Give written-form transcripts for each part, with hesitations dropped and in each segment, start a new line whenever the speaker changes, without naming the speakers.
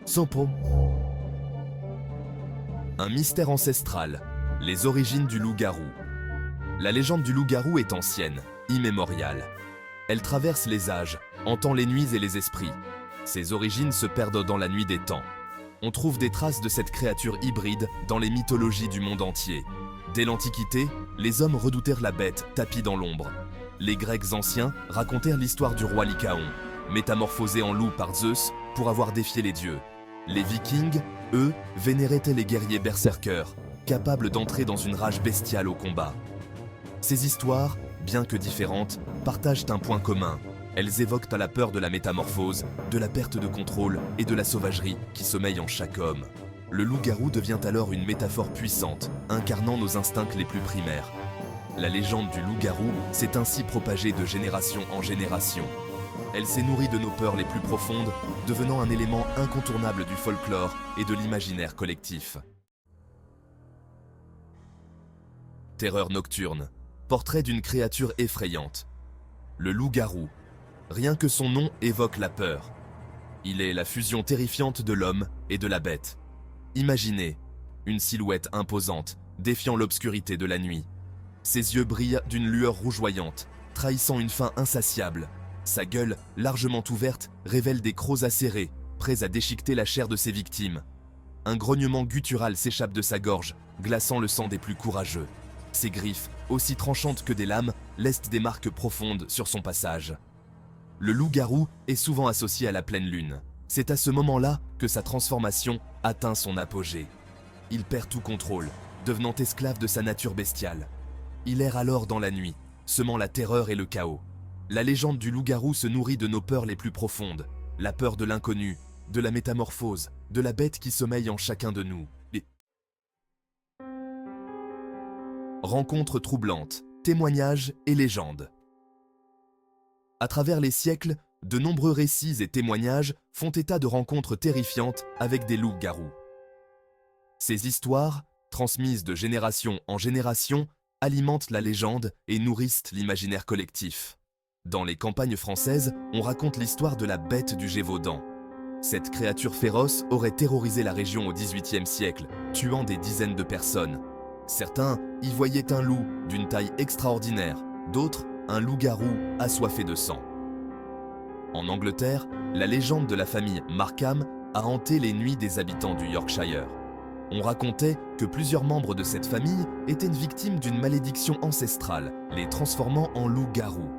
Sopo. Un mystère ancestral, les origines du loup-garou. La légende du loup-garou est ancienne, immémoriale. Elle traverse les âges, hantant les nuits et les esprits. Ses origines se perdent dans la nuit des temps. On trouve des traces de cette créature hybride dans les mythologies du monde entier. Dès l'Antiquité, les hommes redoutèrent la bête tapie dans l'ombre. Les Grecs anciens racontèrent l'histoire du roi Lycaon, métamorphosé en loup par Zeus pour avoir défié les dieux. Les Vikings, eux, vénéraient les guerriers berserkers, capables d'entrer dans une rage bestiale au combat. Ces histoires, bien que différentes, partagent un point commun. Elles évoquent à la peur de la métamorphose, de la perte de contrôle et de la sauvagerie qui sommeille en chaque homme. Le loup-garou devient alors une métaphore puissante, incarnant nos instincts les plus primaires. La légende du loup-garou s'est ainsi propagée de génération en génération. Elle s'est nourrie de nos peurs les plus profondes, devenant un élément incontournable du folklore et de l'imaginaire collectif. Terreur nocturne, portrait d'une créature effrayante. Le loup-garou. Rien que son nom évoque la peur. Il est la fusion terrifiante de l'homme et de la bête. Imaginez, une silhouette imposante, défiant l'obscurité de la nuit. Ses yeux brillent d'une lueur rougeoyante, trahissant une faim insatiable. Sa gueule, largement ouverte, révèle des crocs acérés, prêts à déchiqueter la chair de ses victimes. Un grognement guttural s'échappe de sa gorge, glaçant le sang des plus courageux. Ses griffes, aussi tranchantes que des lames, laissent des marques profondes sur son passage. Le loup-garou est souvent associé à la pleine lune. C'est à ce moment-là que sa transformation atteint son apogée. Il perd tout contrôle, devenant esclave de sa nature bestiale. Il erre alors dans la nuit, semant la terreur et le chaos. La légende du loup-garou se nourrit de nos peurs les plus profondes. La peur de l'inconnu, de la métamorphose, de la bête qui sommeille en chacun de nous. Rencontres troublantes, témoignages et légendes. À travers les siècles, de nombreux récits et témoignages font état de rencontres terrifiantes avec des loups-garous. Ces histoires, transmises de génération en génération, alimentent la légende et nourrissent l'imaginaire collectif. Dans les campagnes françaises, on raconte l'histoire de la bête du Gévaudan. Cette créature féroce aurait terrorisé la région au XVIIIe siècle, tuant des dizaines de personnes. Certains y voyaient un loup d'une taille extraordinaire, d'autres un loup-garou assoiffé de sang. En Angleterre, la légende de la famille Markham a hanté les nuits des habitants du Yorkshire. On racontait que plusieurs membres de cette famille étaient victimes d'une malédiction ancestrale, les transformant en loups-garous.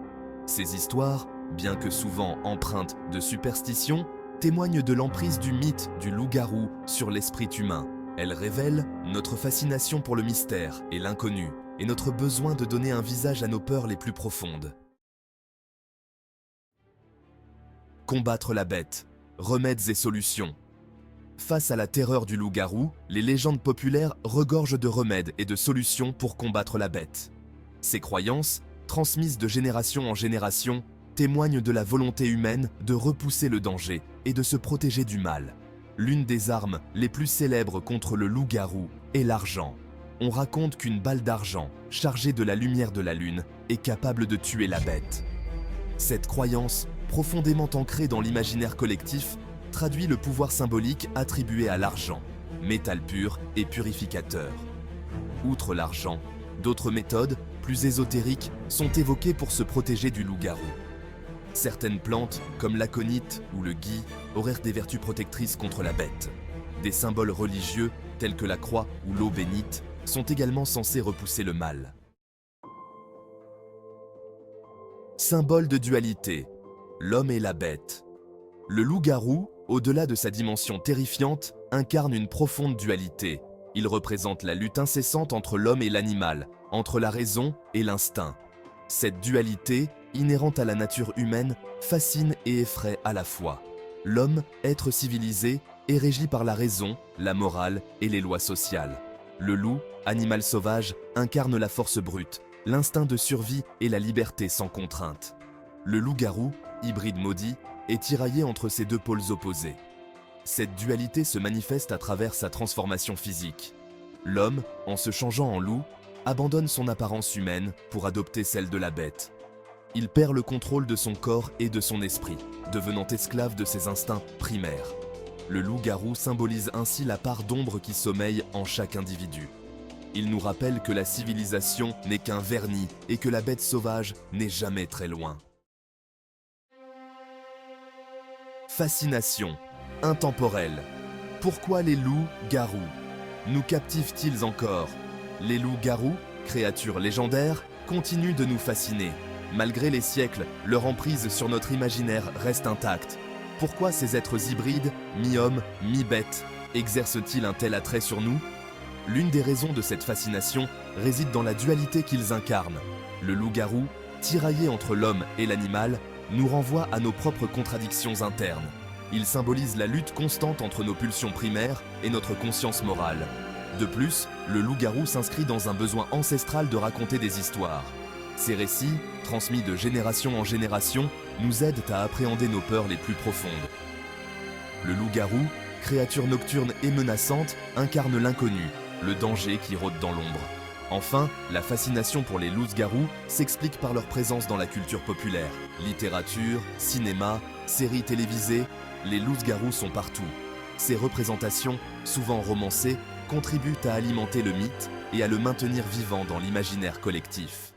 Ces histoires, bien que souvent empreintes de superstition, témoignent de l'emprise du mythe du loup-garou sur l'esprit humain. Elles révèlent notre fascination pour le mystère et l'inconnu, et notre besoin de donner un visage à nos peurs les plus profondes. Combattre la bête, remèdes et solutions. Face à la terreur du loup-garou, les légendes populaires regorgent de remèdes et de solutions pour combattre la bête. Ces croyances, transmises de génération en génération, témoignent de la volonté humaine de repousser le danger et de se protéger du mal. L'une des armes les plus célèbres contre le loup-garou est l'argent. On raconte qu'une balle d'argent, chargée de la lumière de la lune, est capable de tuer la bête. Cette croyance, profondément ancrée dans l'imaginaire collectif, traduit le pouvoir symbolique attribué à l'argent, métal pur et purificateur. Outre l'argent, d'autres méthodes, plus ésotériques, sont évoquées pour se protéger du loup-garou. Certaines plantes, comme l'aconite ou le gui, auraient des vertus protectrices contre la bête. Des symboles religieux, tels que la croix ou l'eau bénite, sont également censés repousser le mal. Symbole de dualité, l'homme et la bête. Le loup-garou, au-delà de sa dimension terrifiante, incarne une profonde dualité. Il représente la lutte incessante entre l'homme et l'animal, entre la raison et l'instinct. Cette dualité, inhérente à la nature humaine, fascine et effraie à la fois. L'homme, être civilisé, est régi par la raison, la morale et les lois sociales. Le loup, animal sauvage, incarne la force brute, l'instinct de survie et la liberté sans contrainte. Le loup-garou, hybride maudit, est tiraillé entre ces deux pôles opposés. Cette dualité se manifeste à travers sa transformation physique. L'homme, en se changeant en loup, abandonne son apparence humaine pour adopter celle de la bête. Il perd le contrôle de son corps et de son esprit, devenant esclave de ses instincts primaires. Le loup-garou symbolise ainsi la part d'ombre qui sommeille en chaque individu. Il nous rappelle que la civilisation n'est qu'un vernis et que la bête sauvage n'est jamais très loin. Fascination, intemporelle. Pourquoi les loups-garous nous captivent-ils encore? Les loups-garous, créatures légendaires, continuent de nous fasciner. Malgré les siècles, leur emprise sur notre imaginaire reste intacte. Pourquoi ces êtres hybrides, mi-hommes, mi-bêtes, exercent-ils un tel attrait sur nous? L'une des raisons de cette fascination réside dans la dualité qu'ils incarnent. Le loup-garou, tiraillé entre l'homme et l'animal, nous renvoie à nos propres contradictions internes. Il symbolise la lutte constante entre nos pulsions primaires et notre conscience morale. De plus, le loup-garou s'inscrit dans un besoin ancestral de raconter des histoires. Ces récits, transmis de génération en génération, nous aident à appréhender nos peurs les plus profondes. Le loup-garou, créature nocturne et menaçante, incarne l'inconnu, le danger qui rôde dans l'ombre. Enfin, la fascination pour les loups-garous s'explique par leur présence dans la culture populaire. Littérature, cinéma, séries télévisées, les loups-garous sont partout. Ces représentations, souvent romancées, contribuent à alimenter le mythe et à le maintenir vivant dans l'imaginaire collectif.